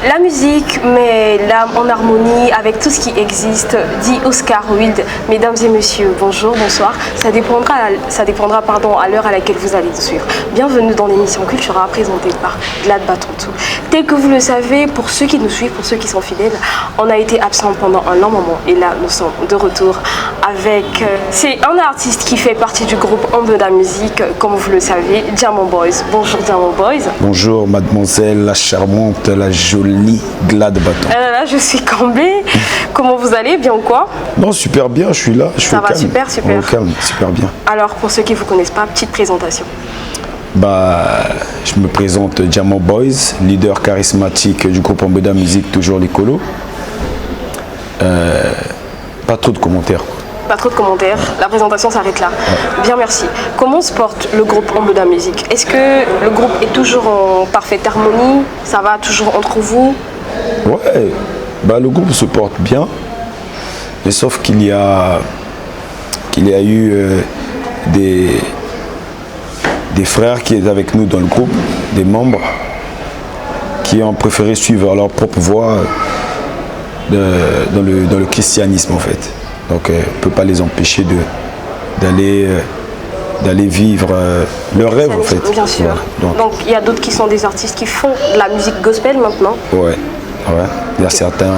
La musique met l'âme en harmonie avec tout ce qui existe, dit Oscar Wilde. Mesdames et messieurs, bonjour, bonsoir. Ça dépendra à l'heure à laquelle vous allez nous suivre. Bienvenue dans l'émission Cultura présentée par Glad Batontou. Tel que vous le savez, pour ceux qui nous suivent, pour ceux qui sont fidèles, on a été absent pendant un long moment et là nous sommes de retour avec... c'est un artiste qui fait partie du groupe Ambeda Music, comme vous le savez, Diamond Boys. Bonjour Diamond Boys. Bonjour mademoiselle, la charmante, la jolie Glad Baton. Là, je suis comblée. Comment vous allez? Bien ou quoi? Non, super bien, je suis là. Ça va, super, super. Au calme, super bien. Alors, pour ceux qui ne vous connaissent pas, petite présentation. Je me présente Diamond Boys, leader charismatique du groupe Ambeda Music, toujours l'écolo. Pas trop de commentaires. Pas trop de commentaires, la présentation s'arrête là. Ouais. Bien, merci. Comment se porte le groupe Ambeda Music? Est-ce que le groupe est toujours en parfaite harmonie? Ça va toujours entre vous? Ouais, le groupe se porte bien, mais sauf qu'il y a eu des frères qui étaient avec nous dans le groupe, des membres, qui ont préféré suivre leur propre voie dans le christianisme en fait. Donc on ne peut pas les empêcher d'aller vivre leur rêve en fait. Bien sûr. Voilà. Donc il y a d'autres qui sont des artistes qui font de la musique gospel maintenant. Ouais. Il y a certains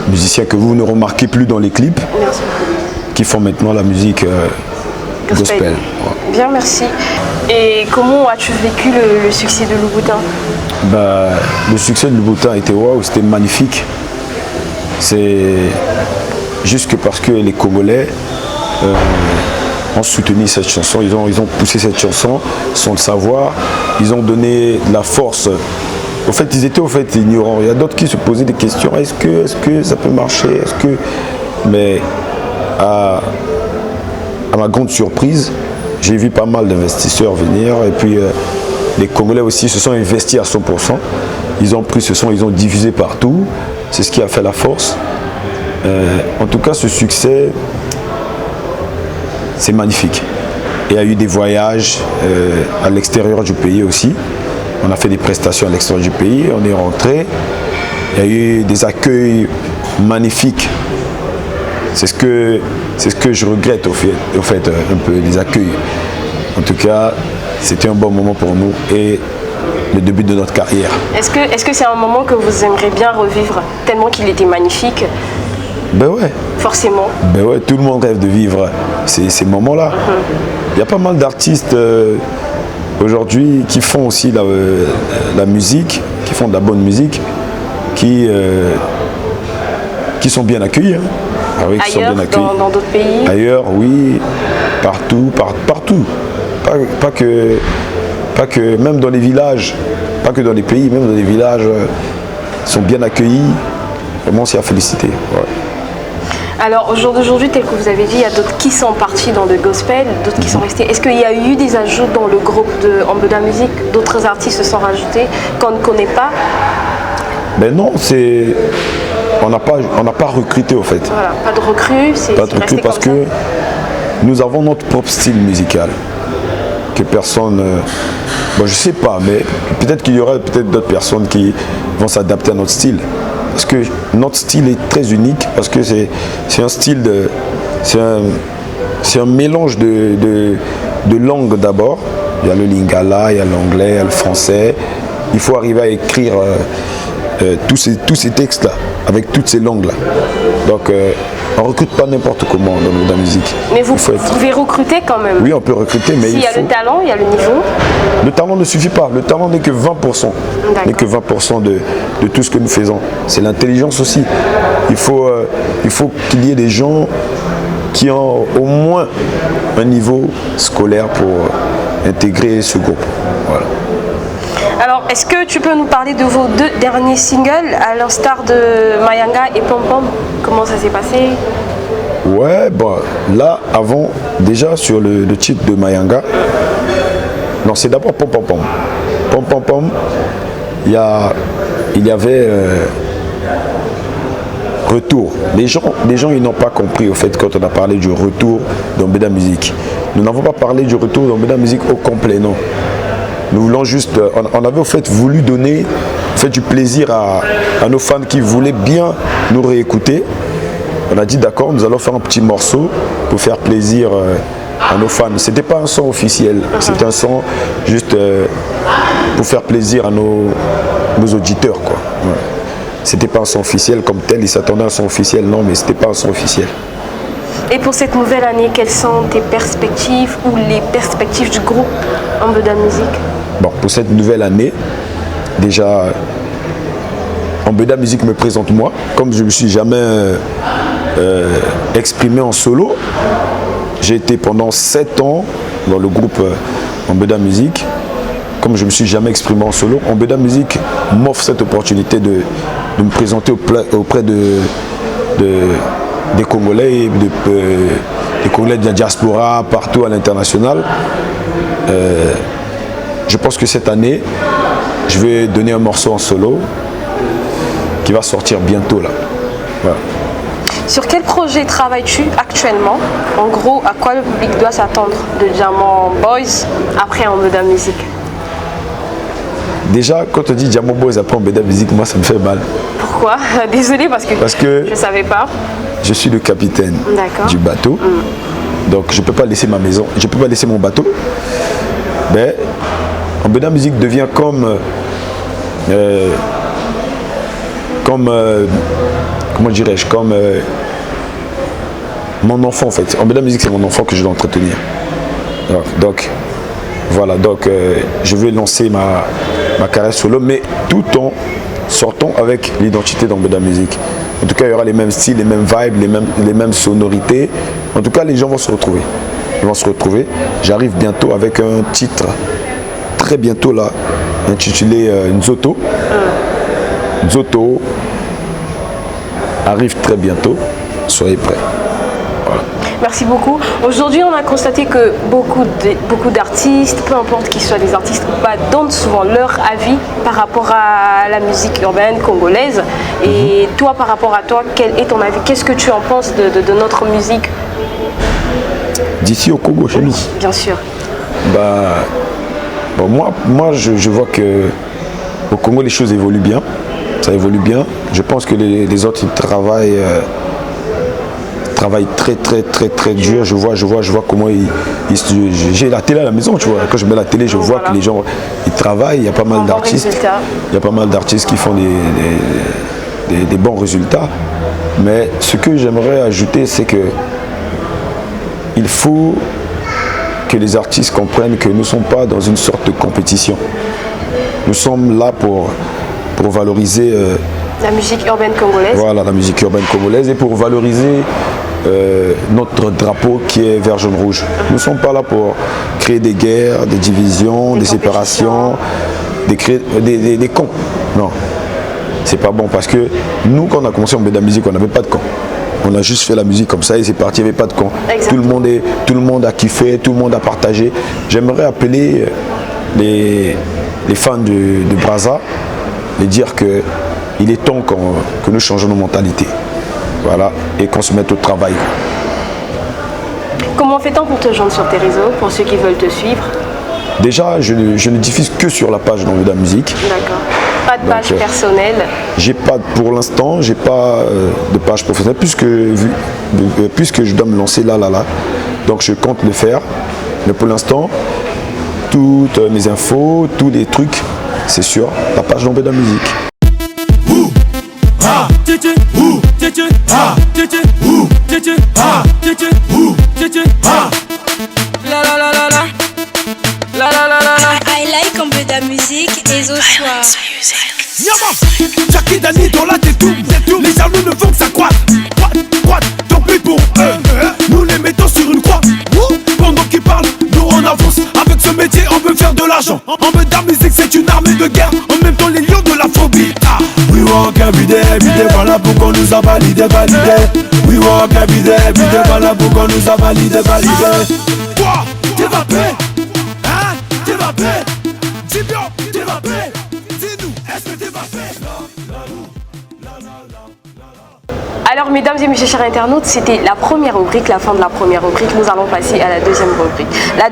musiciens que vous ne remarquez plus dans les clips qui font maintenant la musique gospel. Ouais. Bien, merci. Et comment as-tu vécu le succès de Louboutin? Le succès de Louboutin était waouh, c'était magnifique. C'est juste que parce que les Congolais ont soutenu cette chanson, ils ont poussé cette chanson sans le savoir, ils ont donné de la force. En fait, ils étaient ignorants. Il y a d'autres qui se posaient des questions. Est-ce que ça peut marcher? Mais à ma grande surprise, j'ai vu pas mal d'investisseurs venir. Et puis, les Congolais aussi se sont investis à 100%. Ils ont pris ce son, ils ont diffusé partout. C'est ce qui a fait la force. En tout cas, ce succès, c'est magnifique. Il y a eu des voyages à l'extérieur du pays aussi. On a fait des prestations à l'extérieur du pays, on est rentré. Il y a eu des accueils magnifiques. C'est ce que je regrette au fait un peu, les accueils. En tout cas, c'était un bon moment pour nous et le début de notre carrière. Est-ce que c'est un moment que vous aimeriez bien revivre, tellement qu'il était magnifique? Ouais. Forcément. Ouais, tout le monde rêve de vivre ces moments-là. Il y a pas mal d'artistes aujourd'hui qui font aussi la musique, qui font de la bonne musique, qui sont bien accueillis. Hein. Ah oui, qui ailleurs, sont bien accueillis. Dans d'autres pays? Ailleurs, oui, partout. Pas que même dans les villages, pas que dans les pays, même dans les villages, sont bien accueillis. Vraiment, c'est à féliciter. Ouais. Alors, au jour d'aujourd'hui, tel que vous avez dit, il y a d'autres qui sont partis dans le gospel, d'autres qui sont restés. Est-ce qu'il y a eu des ajouts dans le groupe de Ambeda Music? D'autres artistes se sont rajoutés qu'on ne connaît pas? Non, on n'a pas recruté au fait. Voilà, pas de recrue, c'est resté parce que nous avons notre propre style musical. Que personne... je sais pas, mais peut-être qu'il y aura d'autres personnes qui vont s'adapter à notre style. Parce que notre style est très unique, parce que c'est un style c'est un mélange de langues d'abord. Il y a le lingala, il y a l'anglais, il y a le français. Il faut arriver à écrire tous ces textes-là, avec toutes ces langues-là. Donc on ne recrute pas n'importe comment dans la musique. Mais vous pouvez recruter quand même? Oui, on peut recruter, mais s'il y a le talent, il y a le niveau? Le talent ne suffit pas. Le talent n'est que 20%. N'est que 20% de tout ce que nous faisons. C'est l'intelligence aussi. Il faut qu'il y ait des gens qui ont au moins un niveau scolaire pour intégrer ce groupe. Voilà. Alors, est-ce que tu peux nous parler de vos 2 derniers singles, à l'instar de Mayanga et Pom Pom? Comment ça s'est passé? Ouais, là, avant, déjà sur le titre de Mayanga, non, c'est d'abord Pom Pom Pom. Pom Pom Pom, il y avait retour. Les gens ils n'ont pas compris au fait quand on a parlé du retour d'Ambeda Music. Nous n'avons pas parlé du retour d'Ambeda Music au complet, non. Nous voulons juste, on avait au fait voulu donner du plaisir à nos fans qui voulaient bien nous réécouter. On a dit d'accord, nous allons faire un petit morceau pour faire plaisir à nos fans. C'était pas un son officiel, c'était un son juste pour faire plaisir à nos auditeurs, quoi. Ouais. C'était pas un son officiel comme tel, ils s'attendaient à un son officiel, non, mais c'était pas un son officiel. Et pour cette nouvelle année, quelles sont tes perspectives ou les perspectives du groupe Ambeda Music? Bon, pour cette nouvelle année, déjà, Ambeda Music me présente moi, comme je ne me suis jamais exprimé en solo. J'ai été pendant 7 ans dans le groupe Ambeda Music. Comme je ne me suis jamais exprimé en solo, Ambeda Music m'offre cette opportunité de me présenter auprès des Congolais, des Congolais de la diaspora, partout à l'international. Je pense que cette année, je vais donner un morceau en solo qui va sortir bientôt là. Voilà. Sur quel projet travailles-tu actuellement? En gros, à quoi le public doit s'attendre de Diamant Boys après Ambeda Music? Déjà, quand on dit Diamant Boys après Ambeda Music, moi ça me fait mal. Pourquoi? Désolée parce que je ne savais pas. Je suis le capitaine du bateau. Donc je ne peux pas laisser ma maison, je ne peux pas laisser mon bateau. Mais Ambeda Music devient comment dirais-je, comme mon enfant en fait. Ambeda Music, c'est mon enfant que je dois entretenir. Donc voilà, je vais lancer ma carrière solo, mais tout en sortant avec l'identité d'Ambeda Music. En tout cas, il y aura les mêmes styles, les mêmes vibes, les mêmes sonorités. En tout cas, les gens vont se retrouver. Ils vont se retrouver. J'arrive bientôt avec un titre, très bientôt là, intitulé Nzoto. Nzoto arrive très bientôt. Soyez prêts. Voilà. Merci beaucoup. Aujourd'hui, on a constaté que beaucoup d'artistes, peu importe qu'ils soient des artistes ou pas, donnent souvent leur avis par rapport à la musique urbaine congolaise. Et toi, par rapport à toi, quel est ton avis? Qu'est-ce que tu en penses de notre musique d'ici au Congo, chez nous? Bien sûr. Moi, je vois que au Congo, les choses évoluent bien. Ça évolue bien. Je pense que les autres, ils travaillent très dur. Je vois comment j'ai la télé à la maison, tu vois. Quand je mets la télé, je vois que les gens ils travaillent. Il y a pas mal d'artistes. Il y a pas mal d'artistes qui font des bons résultats. Mais ce que j'aimerais ajouter, c'est que il faut que les artistes comprennent que nous ne sommes pas dans une sorte de compétition. Nous sommes là pour valoriser la musique urbaine congolaise. Voilà, la musique urbaine congolaise, et pour valoriser notre drapeau qui est vert, jaune, rouge. Nous ne sommes pas là pour créer des guerres, des divisions, des séparations, des camps. Non, c'est pas bon, parce que nous, quand on a commencé en Ambeda Music, on n'avait pas de camp. On a juste fait la musique comme ça et c'est parti, il n'y avait pas de camp. Tout le monde a kiffé, tout le monde a partagé. J'aimerais appeler les fans de Brazza, et dire qu'il est temps que nous changeons nos mentalités. Voilà, et qu'on se mette au travail. Comment fait-on pour te joindre sur tes réseaux, pour ceux qui veulent te suivre? Déjà, je ne diffuse que sur la page d'Ambeda Music. D'accord. Pas de page personnelle? Pour l'instant, j'ai pas de page professionnelle, puisque je dois me lancer là. Donc je compte le faire. Mais pour l'instant, toutes mes infos, tous les trucs, c'est sur la page d'Ambeda Music. I like Ambeda Music et ce soir. Jackie Dani dans la tétoum, les jaloux ne font que ça croît. Tant pis pour eux, nous les mettons sur une croix. Pendant qu'ils parlent, nous on avance. Avec ce métier on veut faire de l'argent. Ambeda Music c'est une armée de guerre, en même temps les lions de la phobie. We walk every day, voilà pourquoi on nous a validé. We walk every day, voilà pourquoi on nous a validé. Quoi? T'es vapé? Hein? T'es vapé? Dis bien, t'es vapé? Dis-nous, est-ce que t'es vapé? Alors, mesdames et messieurs chers internautes, c'était la première rubrique, la fin de la première rubrique. Nous allons passer à la deuxième rubrique. La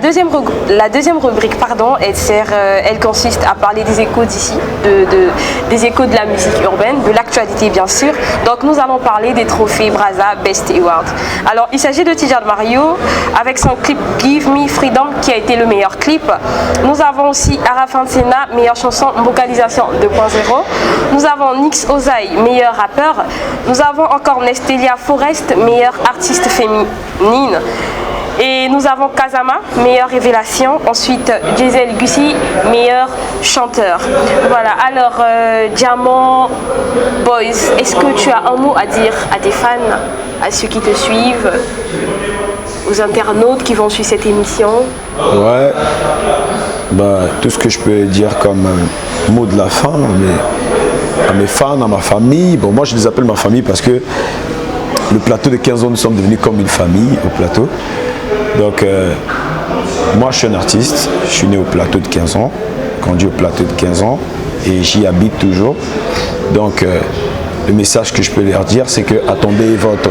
deuxième rubrique, pardon, elle consiste à parler des échos d'ici, des échos de la musique urbaine, de l'actualité bien sûr. Donc, nous allons parler des trophées Brazza Best Award. Alors, il s'agit de Tidjane Mario avec son clip Give Me Freedom qui a été le meilleur clip. Nous avons aussi Arafin Sena, meilleure chanson vocalisation 2.0. Nous avons Nix Ozaï, meilleur rappeur. Nous avons encore Nestelia Forest, meilleure artiste féminine. Et nous avons Kazama, meilleure révélation. Ensuite, Giselle Gussi, meilleur chanteur. Voilà, alors Diamant Boys, est-ce que tu as un mot à dire à tes fans, à ceux qui te suivent, aux internautes qui vont suivre cette émission? Ouais, bah, tout ce que je peux dire comme mot de la fin, à mes fans, à ma famille. Bon, moi je les appelle ma famille parce que le plateau de 15 ans, nous sommes devenus comme une famille au plateau. Donc, moi je suis un artiste, je suis né au plateau de 15 ans, grandi au plateau de 15 ans et j'y habite toujours. Donc, le message que je peux leur dire, c'est que attendez votre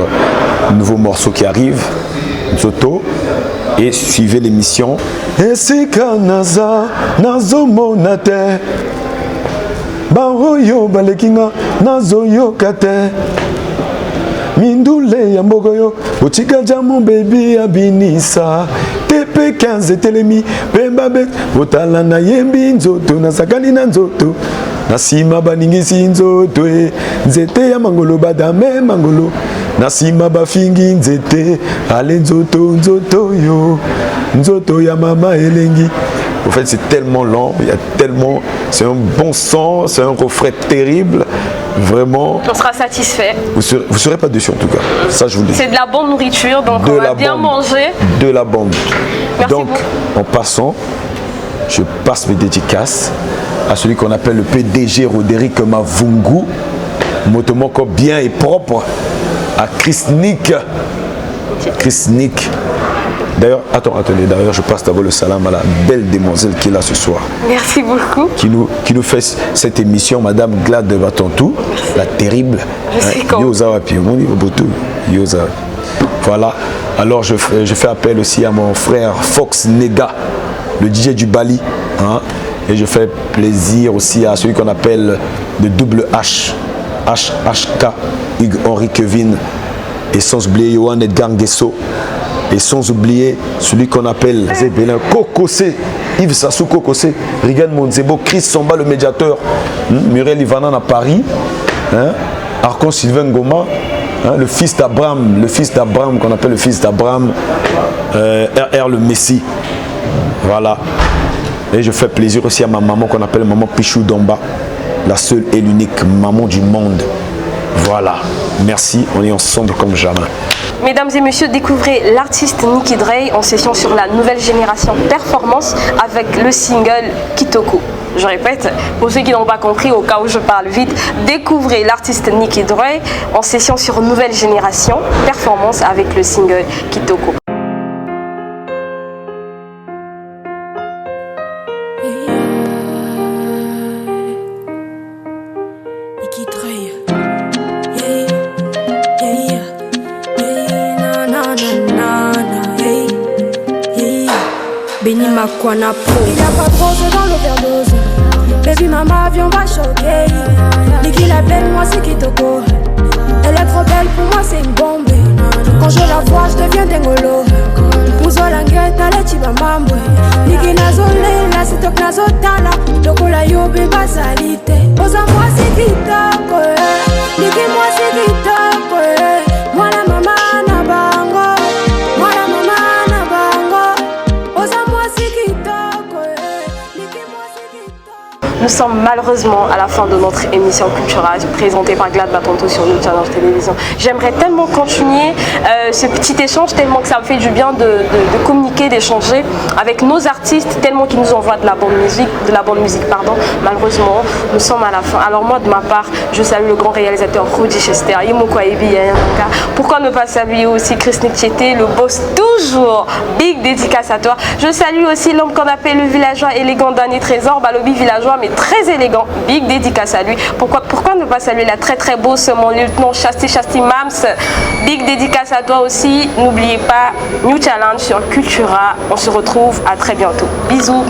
nouveau morceau qui arrive, Nzoto, et suivez l'émission. Esika naza nazomonate baroyo balekinga nazoyokate mindule ya mbogoyo otika mon baby abinisa tepe 15 telemi pembabe otala na yembi nzoto nasakani na nzoto nasima baningisi nzoto nzete ya mangolo badame mangolo nasima bafingi nzete ale nzoto nzoto yo nzoto ya mama elengi. En fait, c'est tellement lent, il y a tellement, c'est un bon son, c'est un refrain terrible, vraiment. On sera satisfait. Vous serez pas déçus en tout cas, ça je vous le dis. C'est de la bonne nourriture, donc de on va bien manger. De la bombe. Merci donc, beaucoup. en passant, je passe mes dédicaces à celui qu'on appelle le PDG Roderick Mavungu, motomoko bien et propre, à Chris Nick. Chris Nick. D'ailleurs, attendez, d'ailleurs, je passe d'abord le salam à la belle demoiselle qui est là ce soir. Merci beaucoup. Qui nous fait cette émission, Madame Glad de Batantou, la terrible. Je suis con. Voilà. Alors, je fais appel aussi à mon frère Fox Nega, le DJ du Bali. Hein, et je fais plaisir aussi à celui qu'on appelle le double H, HHK, Hugues Henri Kevin, et sans oublier Johan Edgar Nguesso. Et sans oublier celui qu'on appelle Zébélin Kokosé, Yves Sassou Kokosé, Rigan Monzebo, Chris Samba le médiateur, Muriel Ivanan à Paris, Arcon Sylvain Goma, le fils d'Abraham qu'on appelle le fils d'Abraham, RR le Messie. Voilà. Et je fais plaisir aussi à ma maman qu'on appelle maman Pichou Domba, la seule et l'unique maman du monde. Voilà. Merci, on est ensemble comme jamais. Mesdames et messieurs, découvrez l'artiste Nicky Dre en session sur la nouvelle génération Performance avec le single Kitoko. Je répète, pour ceux qui n'ont pas compris, au cas où je parle vite, découvrez l'artiste Nicky Dre en session sur nouvelle génération Performance avec le single Kitoko. Il n'y a pas de rose dans l'overdose. Baby mama viens on va choquer. Niki l'appelle moi c'est Kitoko. Elle est trop belle pour moi c'est une bombe. Quand je la vois je deviens dengolo. Muzolanguette ale chibamambwe. Niki nazole la sitok nazotala. Doko la yobe basalite. Oza moi c'est Kitoko. Niki moi c'est Kitoko. Moi la mama na bango. Moi la mama na bango. Oza moi c'est Nous sommes malheureusement à la fin de notre émission culturelle présentée par Glad Batantou sur notre channel télévision. J'aimerais tellement continuer ce petit échange, tellement que ça me fait du bien de communiquer, d'échanger avec nos artistes, tellement qu'ils nous envoient de la bonne musique, pardon. Malheureusement, nous sommes à la fin. Alors moi, de ma part, je salue le grand réalisateur Rudy Chester, Yimoko Ebi Yanaka, Pourquoi ne pas saluer aussi Chris Nitcheté, le boss toujours. Big dédicace à toi. Je salue aussi l'homme qu'on appelle le villageois élégant Danny Trésor, Balobi villageois mais très élégant. Big dédicace à lui. Pourquoi ne pas saluer la très très boss, mon lieutenant Chasti Mams. Big dédicace à toi aussi. N'oubliez pas, New Challenge sur Cultura. On se retrouve à très bientôt. Bisous.